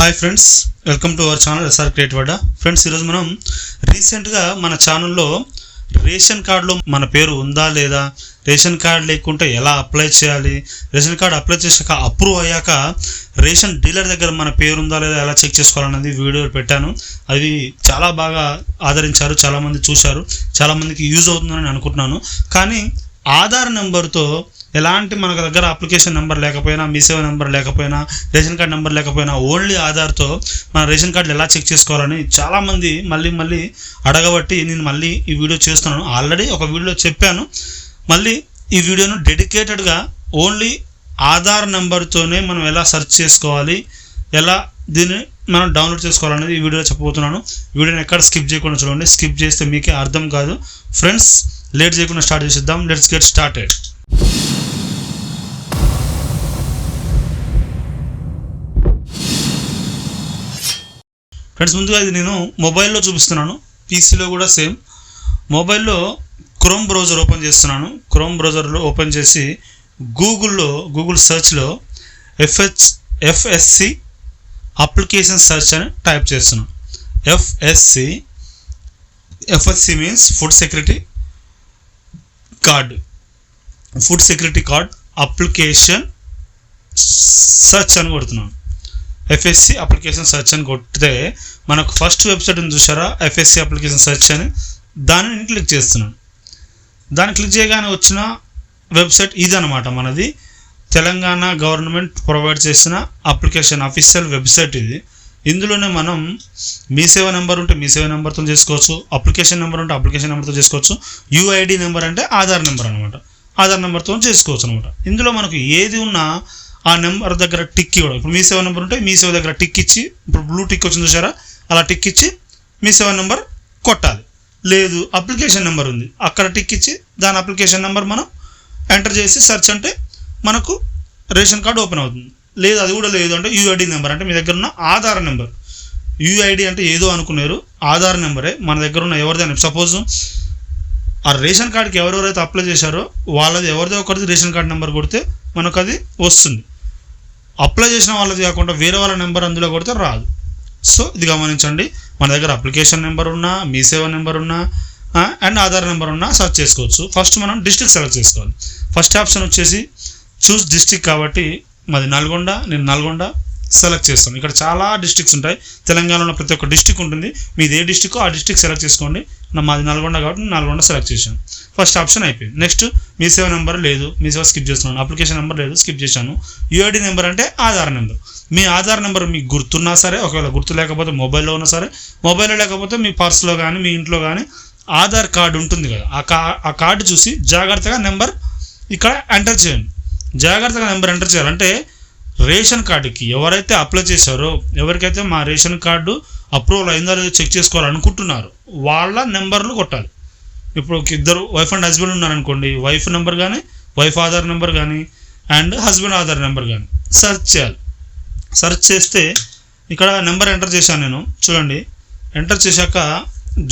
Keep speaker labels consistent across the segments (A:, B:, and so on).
A: Hi friends, welcome to our channel SR Creative Adda. Friends, ఈరోజు మనం రీసెంట్గా మన ఛానల్లో రేషన్ కార్డులో మన పేరు ఉందా లేదా, రేషన్ కార్డు లేకుంటే ఎలా అప్లై చేయాలి, రేషన్ కార్డు అప్లై చేశాక అప్రూవ్ అయ్యాక రేషన్ డీలర్ దగ్గర మన పేరు ఉందా లేదా ఎలా చెక్ చేసుకోవాలన్నది వీడియో పెట్టాను. అది చాలా బాగా ఆదరించారు, చాలామంది చూశారు, చాలామందికి యూజ్ అవుతుందని అనుకుంటున్నాను. కానీ ఆధార్ నెంబర్తో ఎలాంటి మన దగ్గర అప్లికేషన్ నెంబర్ లేకపోయినా, మీ సేవ నెంబర్ లేకపోయినా, రేషన్ కార్డ్ నెంబర్ లేకపోయినా ఓన్లీ ఆధార్తో మన రేషన్ కార్డులు ఎలా చెక్ చేసుకోవాలని చాలామంది మళ్ళీ అడగబట్టి నేను మళ్ళీ ఈ వీడియో చేస్తున్నాను. ఆల్రెడీ ఒక వీడియోలో చెప్పాను, మళ్ళీ ఈ వీడియోను డెడికేటెడ్గా ఓన్లీ ఆధార్ నెంబర్తోనే మనం ఎలా సెర్చ్ చేసుకోవాలి, ఎలా దీన్ని మనం డౌన్లోడ్ చేసుకోవాలనేది ఈ వీడియోలో చెప్పబోతున్నాను. వీడియోని ఎక్కడ స్కిప్ చేయకుండా చూడండి, స్కిప్ చేస్తే మీకే అర్థం కాదు. ఫ్రెండ్స్, లేట్ చేయకుండా స్టార్ట్ చేసేద్దాం. Let's get started. ఫ్రెండ్స్, ముందుగా ఇది నేను మొబైల్లో చూపిస్తున్నాను, పీసీలో కూడా సేమ్. మొబైల్లో క్రోమ్ బ్రౌజర్ ఓపెన్ చేస్తున్నాను. క్రోమ్ బ్రౌజర్లో ఓపెన్ చేసి గూగుల్ సెర్చ్లో ఎఫ్ఎస్సి అప్లికేషన్ సెర్చ్ అని టైప్ చేస్తున్నాను. FSC means food security card application search అని కొడుతున్నాను. ఎఫ్ఎస్సి అప్లికేషన్ సెర్చ్ అని కొట్టితే మనకు ఫస్ట్ వెబ్సైట్ ఉంది చూసారా, ఎఫ్ఎస్సి అప్లికేషన్ సెర్చ్ అని, దానిని క్లిక్ చేస్తున్నాను. దాన్ని క్లిక్ చేయగానే వచ్చిన వెబ్సైట్ ఇదనమాట. మనది తెలంగాణ గవర్నమెంట్ ప్రొవైడ్ చేసిన అప్లికేషన్ అఫీషియల్ వెబ్సైట్ ఇది. ఇందులోనే మనం మీ సేవ నెంబర్ ఉంటే మీ సేవ నెంబర్తో చేసుకోవచ్చు, అప్లికేషన్ నెంబర్ ఉంటే అప్లికేషన్ నెంబర్తో చేసుకోవచ్చు, యూఐడి నెంబర్ అంటే ఆధార్ నెంబర్ అనమాట, ఆధార్ నెంబర్తో చేసుకోవచ్చు అనమాట. ఇందులో మనకు ఏది ఉన్నా ఆ నెంబర్ దగ్గర టిక్ ఇవ్వడం. ఇప్పుడు మీ సేవ నెంబర్ ఉంటే మీ సేవ దగ్గర టిక్ ఇచ్చి, ఇప్పుడు బ్లూ టిక్ వచ్చింది చూసారా, అలా టిక్ ఇచ్చి మీ సేవ నెంబర్ కొట్టాలి. లేదు అప్లికేషన్ నెంబర్ ఉంది, అక్కడ టిక్ ఇచ్చి దాని అప్లికేషన్ నెంబర్ మనం ఎంటర్ చేసి సెర్చ్ అంటే మనకు రేషన్ కార్డు ఓపెన్ అవుతుంది. లేదు అది కూడా లేదు అంటే యూఐడి నెంబర్ అంటే మీ దగ్గర ఉన్న ఆధార్ నెంబర్. యూఐడి అంటే ఏదో అనుకున్నారు, ఆధార్ నెంబరే మన దగ్గర ఉన్న ఎవరిదైనా. సపోజ్ ఆ రేషన్ కార్డుకి ఎవరెవరైతే అప్లై చేశారో వాళ్ళది ఎవరిదో ఒకరిది రేషన్ కార్డు నెంబర్ కొడితే మనకు అది వస్తుంది. అప్లై చేసిన వాళ్ళది కాకుండా వేరే వాళ్ళ నెంబర్ అందులో కొడితే రాదు. సో ఇది గమనించండి. మన దగ్గర అప్లికేషన్ నెంబర్ ఉన్నా, మీ సేవ నెంబర్ ఉన్నా అండ్ ఆధార్ నెంబర్ ఉన్నా సెర్చ్ చేసుకోవచ్చు. ఫస్ట్ మనం డిస్ట్రిక్ట్ సెలెక్ట్ చేసుకోవాలి. ఫస్ట్ ఆప్షన్ వచ్చేసి చూస్ డిస్ట్రిక్ట్ కాబట్టి మాది నల్గొండ, నేను నల్గొండ సెలెక్ట్ చేస్తాను. ఇక్కడ చాలా డిస్ట్రిక్ట్స్ ఉంటాయి, తెలంగాణలో ప్రతి ఒక్క డిస్ట్రిక్ట్ ఉంటుంది. మీది ఏ డిస్ట్రిక్ట్ ఆ డిస్ట్రిక్ట్ సెలెక్ట్ చేసుకోండి. మాది నల్గొండ కాబట్టి నల్గొండ సెలెక్ట్ చేశాను. ఫస్ట్ ఆప్షన్ అయిపోయింది. నెక్స్ట్ మీ సేవ నెంబర్ లేదు, మీ సేవ స్కిప్ చేస్తున్నాను. అప్లికేషన్ నెంబర్ లేదు, స్కిప్ చేశాను. యూఐడి నెంబర్ అంటే ఆధార్ నెంబర్. మీ ఆధార్ నెంబర్ మీకు గుర్తున్నా సరే, ఒకవేళ గుర్తు లేకపోతే మొబైల్లో ఉన్నా సరే, మొబైల్లో లేకపోతే మీ పర్స్లో కానీ మీ ఇంట్లో కానీ ఆధార్ కార్డు ఉంటుంది కదా, ఆ కార్డు చూసి జాగ్రత్తగా నెంబర్ ఇక్కడ ఎంటర్ చేయండి. జాగ్రత్తగా నెంబర్ ఎంటర్ చేయాలంటే రేషన్ కార్డుకి ఎవరైతే అప్లై చేశారో, ఎవరికైతే మా రేషన్ కార్డు అప్రూవల్ అయిందో లేదో చెక్ చేసుకోవాలనుకుంటున్నారు వాళ్ళ నెంబర్లు కొట్టాలి. ఇప్పుడు ఇద్దరు వైఫ్ అండ్ హస్బెండ్ ఉన్నారనుకోండి, వైఫ్ నెంబర్ కానీ, వైఫ్ ఆధార్ నెంబర్ కానీ అండ్ హస్బెండ్ ఆధార్ నెంబర్ కానీ సెర్చ్ చేయాలి. సెర్చ్ చేస్తే ఇక్కడ నెంబర్ ఎంటర్ చేశాను నేను, చూడండి. ఎంటర్ చేశాక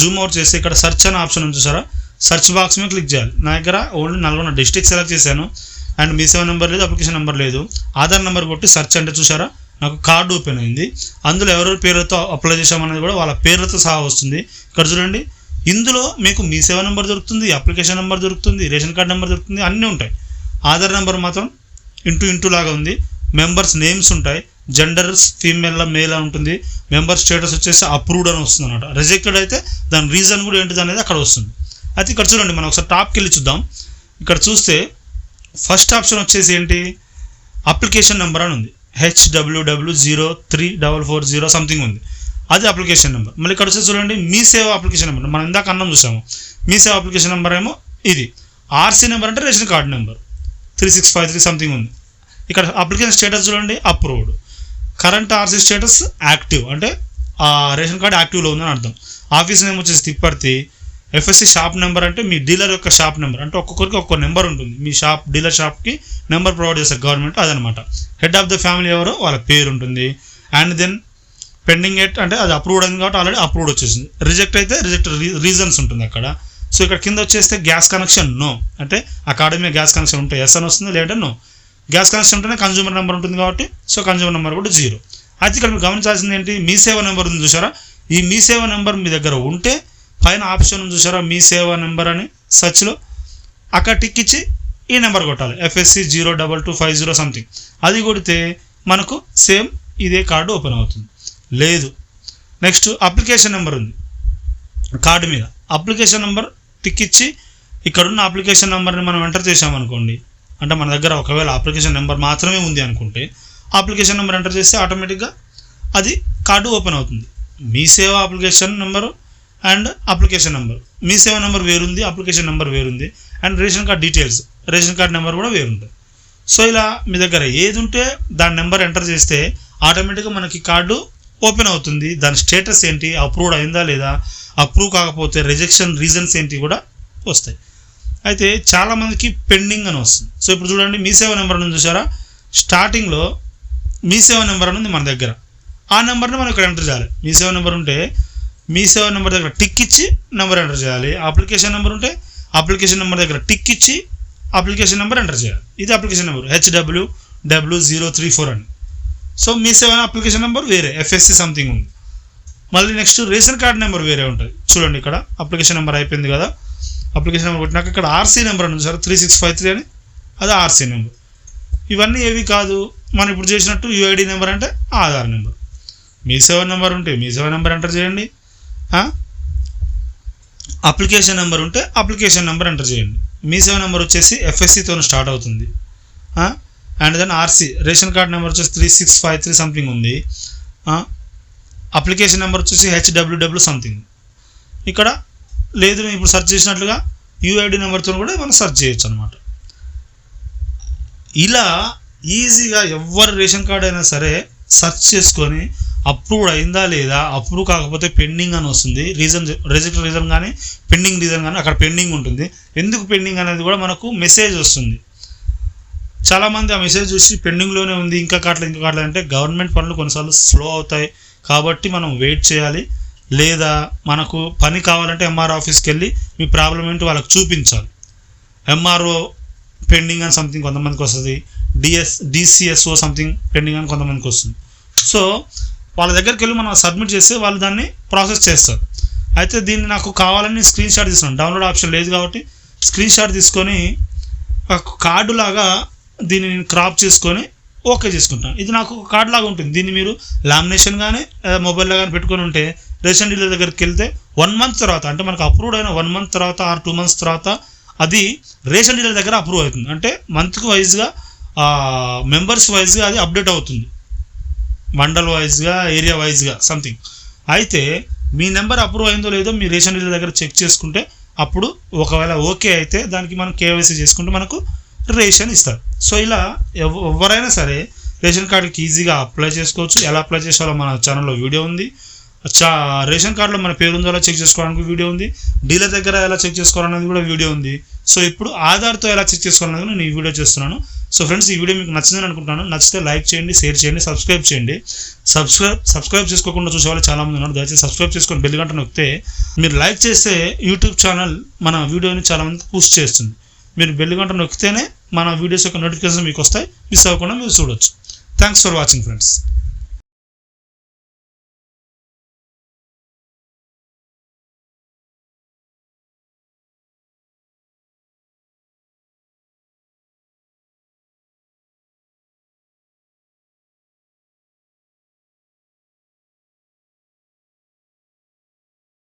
A: జూమ్ అవుట్ చేస్తే ఇక్కడ సెర్చ్ అనే ఆప్షన్ ఉంది చూసారా, సెర్చ్ బాక్స్ మీద క్లిక్ చేయాలి. నా దగ్గర ఓన్లీ నల్గొండ డిస్ట్రిక్ట్ సెలెక్ట్ చేశాను అండ్ మీ సేవ నెంబర్ లేదు, అప్లికేషన్ నెంబర్ లేదు. ఆధార్ నెంబర్ కొట్టి సెర్చ్ అంటే చూసారా నాకు కార్డు ఓపెన్ అయింది. అందులో ఎవరెవరి పేరుతో అప్లై చేశామనేది కూడా వాళ్ళ పేర్లతో సహా వస్తుంది. ఇక్కడ చూడండి, ఇందులో మీకు మీ సేవ నెంబర్ దొరుకుతుంది, అప్లికేషన్ నెంబర్ దొరుకుతుంది, రేషన్ కార్డు నెంబర్ దొరుకుతుంది, అన్నీ ఉంటాయి. ఆధార్ నెంబర్ మాత్రం ఇంటూ లాగా ఉంది. మెంబర్స్ నేమ్స్ ఉంటాయి, జెండర్స్ ఫీమేల్ మేల్ ఉంటుంది. మెంబర్ స్టేటస్ వచ్చేసి అప్రూవ్డ్ అని వస్తుంది అనమాట. రిజెక్టెడ్ అయితే దాని రీజన్ కూడా ఏంటిది అనేది అక్కడ వస్తుంది. అయితే ఇక్కడ చూడండి, మనం ఒకసారి టాప్కి వెళ్ళి చూద్దాం. ఇక్కడ చూస్తే ఫస్ట్ ఆప్షన్ వచ్చేసి ఏంటి, అప్లికేషన్ నెంబర్ అని ఉంది. HWW03440 సంథింగ్ ఉంది, అది అప్లికేషన్ నెంబర్. మళ్ళీ ఇక్కడ వచ్చేసి చూడండి, మీ సేవ అప్లికేషన్ నెంబర్, మనం ఇందాక అన్నం చూసాము. మీ సేవ అప్లికేషన్ నెంబర్ ఏమో ఇది. ఆర్సీ నెంబర్ అంటే రేషన్ కార్డు నెంబర్ 3653 సంథింగ్ ఉంది. ఇక్కడ అప్లికేషన్ స్టేటస్ చూడండి, approved. Current RC status active, అంటే ఆ రేషన్ కార్డు యాక్టివ్లో ఉందని అర్థం. ఆఫీస్ నేమ్ వచ్చేసి తిప్పర్తి. ఎఫ్ఎస్సి షాప్ నెంబర్ అంటే మీ డీలర్ యొక్క షాప్ నెంబర్, అంటే ఒక్కొక్కరికి ఒక్కొక్క నెంబర్ ఉంటుంది. మీ షాప్ డీలర్ షాప్కి నెంబర్ ప్రొవైడ్ చేస్తారు గవర్నమెంట్, అదనమాట. హెడ్ ఆఫ్ ద ఫ్యామిలీ ఎవరో వాళ్ళ పేరు ఉంటుంది. అండ్ దెన్ పెండింగ్ ఎట్ అంటే అది అప్రూవ్డ్ అయింది కాబట్టి ఆల్రెడీ అప్రూవ్డ్ వచ్చేసింది. రిజెక్ట్ అయితే రిజెక్ట్ రీజన్స్ ఉంటుంది అక్కడ. సో ఇక్కడ కింద వచ్చేస్తే గ్యాస్ కనెక్షన్ నో, అంటే ఆ కార్డు మీద గ్యాస్ కనెక్షన్ ఉంటే ఎస్ అని వస్తుంది, లేదంటే నో. గ్యాస్ కనెక్షన్ ఉంటేనే కన్జ్యూమర్ నెంబర్ ఉంటుంది కాబట్టి సో కన్జ్యూమర్ నెంబర్ కూడా 0. అయితే ఇక్కడ మీరు గమనించాల్సింది ఏంటి, మీ సేవ నెంబర్ ఉంది చూసారా, ఈ మీ సేవ నెంబర్ మీ దగ్గర ఉంటే పైన ఆప్షన్ ఉంది చూసారా మీ సేవ నెంబర్ అని సర్చ్లో, అక్కడ టిక్ ఇచ్చి ఈ నెంబర్ కొట్టాలి FSC 02250 సంథింగ్. అది కొడితే మనకు సేమ్ ఇదే కార్డు ఓపెన్ అవుతుంది. లేదు నెక్స్ట్ అప్లికేషన్ నెంబర్ ఉంది కార్డు మీద, అప్లికేషన్ నెంబర్ టిక్ ఇచ్చి ఇక్కడున్న అప్లికేషన్ నెంబర్ని మనం ఎంటర్ చేసామనుకోండి, అంటే మన దగ్గర ఒకవేళ అప్లికేషన్ నెంబర్ మాత్రమే ఉంది అనుకుంటే అప్లికేషన్ నెంబర్ ఎంటర్ చేస్తే ఆటోమేటిక్గా అది కార్డు ఓపెన్ అవుతుంది. Mee Seva application number and application number, Mee సేవ నెంబర్ వేరుంది, అప్లికేషన్ నెంబర్ వేరుంది, and ration card details, ration card number కూడా వేరుంటుంది. సో ఇలా మీ దగ్గర ఏది ఉంటే దాని నెంబర్ ఎంటర్ చేస్తే ఆటోమేటిక్గా మనకి కార్డు ఓపెన్ అవుతుంది. దాని స్టేటస్ ఏంటి, అప్రూవ్డ్ అయిందా లేదా, అప్రూవ్ కాకపోతే రిజెక్షన్ రీజన్స్ ఏంటి కూడా వస్తాయి. అయితే చాలామందికి పెండింగ్ అని వస్తుంది. సో ఇప్పుడు చూడండి మీ సేవ నెంబర్ అని చూసారా, స్టార్టింగ్లో మీ సేవ నెంబర్ అని ఉంది మన దగ్గర, ఆ నెంబర్ని మనం ఇక్కడ ఎంటర్ చేయాలి. మీ సేవ నెంబర్ ఉంటే మీ సేవ నెంబర్ దగ్గర టిక్ ఇచ్చి నెంబర్ ఎంటర్ చేయాలి. అప్లికేషన్ నెంబర్ ఉంటే అప్లికేషన్ నెంబర్ దగ్గర టిక్ ఇచ్చి అప్లికేషన్ నెంబర్ ఎంటర్ చేయాలి. ఇది అప్లికేషన్ నెంబర్ HWW034 అని. సో మీ సేవ అప్లికేషన్ నెంబర్ వేరే FSC సంథింగ్ ఉంది. మళ్ళీ నెక్స్ట్ రేషన్ కార్డ్ నెంబర్ వేరే ఉంటుంది. చూడండి ఇక్కడ అప్లికేషన్ నెంబర్ అయిపోయింది కదా, అప్లికేషన్ నెంబర్ కొట్టినాక ఇక్కడ RC నెంబర్ ఉంది సార్ 3653 అని, అది RC నెంబర్. ఇవన్నీ ఏవి కాదు, మనం ఇప్పుడు చేసినట్టు UID నెంబర్ అంటే ఆధార్ నెంబర్. మీ సేవ నెంబర్ ఉంటే మీ సేవ నెంబర్ ఎంటర్ చేయండి, అప్లికేషన్ నెంబర్ ఉంటే అప్లికేషన్ నెంబర్ ఎంటర్ చేయండి. మీ సేవ నెంబర్ వచ్చేసి FSCతో స్టార్ట్ అవుతుంది, and then RC ration card number వచ్చేసి 3653 సంథింగ్ ఉంది, అప్లికేషన్ నెంబర్ వచ్చేసి HWW సంథింగ్. ఇక్కడ లేదు ఇప్పుడు సెర్చ్ చేసినట్లుగా UID నెంబర్తో కూడా మనం సెర్చ్ చేయొచ్చు అనమాట. ఇలా ఈజీగా ఎవరి రేషన్ కార్డ్ అయినా సరే సెర్చ్ చేసుకొని అప్రూవ్డ్ అయిందా లేదా, అప్రూవ్ కాకపోతే పెండింగ్ అని వస్తుంది, రిజెక్ట్ రీజన్ కానీ పెండింగ్ రీజన్ కానీ అక్కడ పెండింగ్ ఉంటుంది. ఎందుకు పెండింగ్ అనేది కూడా మనకు మెసేజ్ వస్తుంది. చాలామంది ఆ మెసేజ్ చూసి పెండింగ్లోనే ఉంది ఇంకా కావట్లేదు అంటే గవర్నమెంట్ పనులు కొన్నిసార్లు స్లో అవుతాయి కాబట్టి మనం వెయిట్ చేయాలి. లేదా మనకు పని కావాలంటే MRO ఆఫీస్కి వెళ్ళి మీ ప్రాబ్లం ఏంటో వాళ్ళకి చూపించాలి. MRO పెండింగ్ అని సంథింగ్ కొంతమందికి వస్తుంది, DCSO సంథింగ్ పెండింగ్ అని కొంతమందికి వస్తుంది. సో వాళ్ళ దగ్గరికి వెళ్ళి మనం సబ్మిట్ చేస్తే వాళ్ళు దాన్ని ప్రాసెస్ చేస్తారు. అయితే దీన్ని నాకు కావాలని స్క్రీన్ షాట్ తీసుకున్నాను, డౌన్లోడ్ ఆప్షన్ లేదు కాబట్టి స్క్రీన్ షాట్ తీసుకొని కార్డు లాగా దీన్ని నేను క్రాప్ చేసుకొని ఓకే చేసుకుంటాను. ఇది నాకు ఒక కార్డు లాగా ఉంటుంది. దీన్ని మీరు లామినేషన్ కానీ మొబైల్లో కానీ పెట్టుకొని ఉంటే రేషన్ డీలర్ దగ్గరికి వెళ్తే 1 మంత్ తర్వాత, అంటే మనకు అప్రూవ్డ్ అయిన 1 మంత్ తర్వాత ఆర్ 2 మంత్స్ తర్వాత అది రేషన్ డీలర్ దగ్గర అప్రూవ్ అవుతుంది. అంటే మంత్కి వైజ్గా మెంబర్స్ వైజ్గా అది అప్డేట్ అవుతుంది, మండల్ వైజ్గా ఏరియా వైజ్గా సంథింగ్. అయితే మీ నెంబర్ అప్రూవ్ అయిందో లేదో మీ రేషన్ డీలర్ దగ్గర చెక్ చేసుకుంటే అప్పుడు ఒకవేళ ఓకే అయితే దానికి మనం KYC చేసుకుంటే మనకు రేషన్ ఇస్తారు. సో ఇలా ఎవరైనా సరే రేషన్ కార్డుకి ఈజీగా అప్లై చేసుకోవచ్చు. ఎలా అప్లై చేసాలో మన ఛానల్లో వీడియో ఉంది. రేషన్ కార్డులో మన పేరు ఉందో అలా చెక్ చేసుకోవడానికి వీడియో ఉంది. డీలర్ దగ్గర ఎలా చెక్ చేసుకోవాలనేది కూడా వీడియో ఉంది. సో ఇప్పుడు ఆధార్తో ఎలా చెక్ చేసుకోవాలనేది నేను ఈ వీడియో చేస్తున్నాను. సో ఫ్రెండ్స్ ఈ వీడియో మీకు నచ్చిందని అనుకుంటున్నాను. నచ్చితే లైక్ చేయండి, షేర్ చేయండి, సబ్స్క్రైబ్ చేయండి. సబ్స్క్రైబ్ చేసుకోకుండా చూసే వాళ్ళు చాలామంది ఉన్నారు. దయచేసి సబ్స్క్రైబ్ చేసుకొని బెల్ గంట నొక్కితే మీరు లైక్ చేస్తే యూట్యూబ్ ఛానల్ మన వీడియోని చాలామంది పుష్ చేస్తుంది. మీరు బెల్ గంట నొక్కితేనే మన వీడియోస్ యొక్క నోటిఫికేషన్ మీకు వస్తాయి, మిస్ అవ్వకుండా మీరు చూడొచ్చు. Thanks for watching friends.